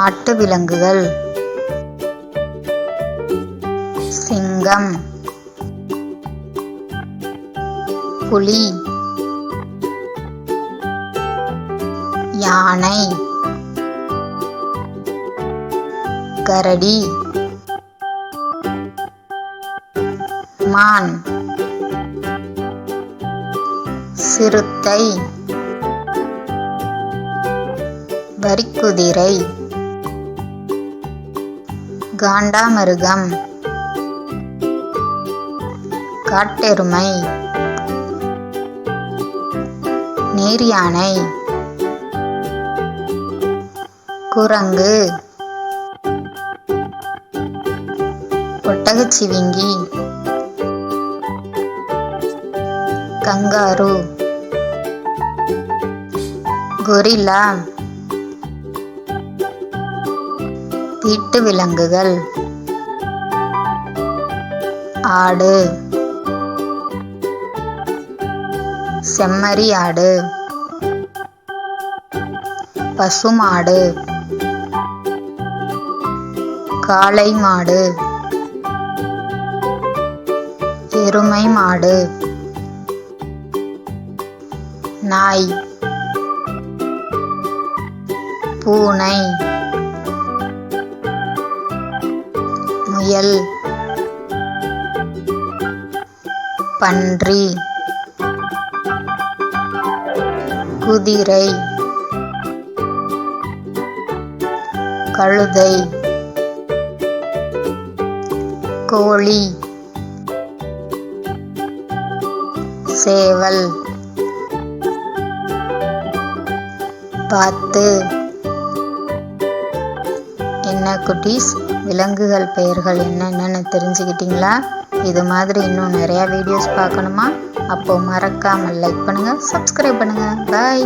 காட்டு விலங்குகள்: சிங்கம், புலி, யானை, கரடி, மான், சிறுத்தை, வரிக்குதிரை, காண்டாமிருகம், காட்டெருமை, நீர்யானை, குரங்கு, ஒட்டகச்சிவிங்கி, கங்காரு, கொரில்லா. வீட்டு விலங்குகள்: ஆடு, செம்மறி ஆடு, பசுமாடு, காளை மாடு, எருமை மாடு, நாய், பூனை, முயல், பன்றி, குதிரை, கழுதை, கோழி, சேவல், வாத்து. என்ன குட்டீஸ், விலங்குகள் பெயர்கள் என்னென்னு தெரிஞ்சுக்கிட்டீங்களா? இது மாதிரி இன்னும் நிறையா வீடியோஸ் பார்க்கணுமா? அப்போ மறக்காமல் லைக் பண்ணுங்கள், சப்ஸ்கிரைப் பண்ணுங்கள். பாய்.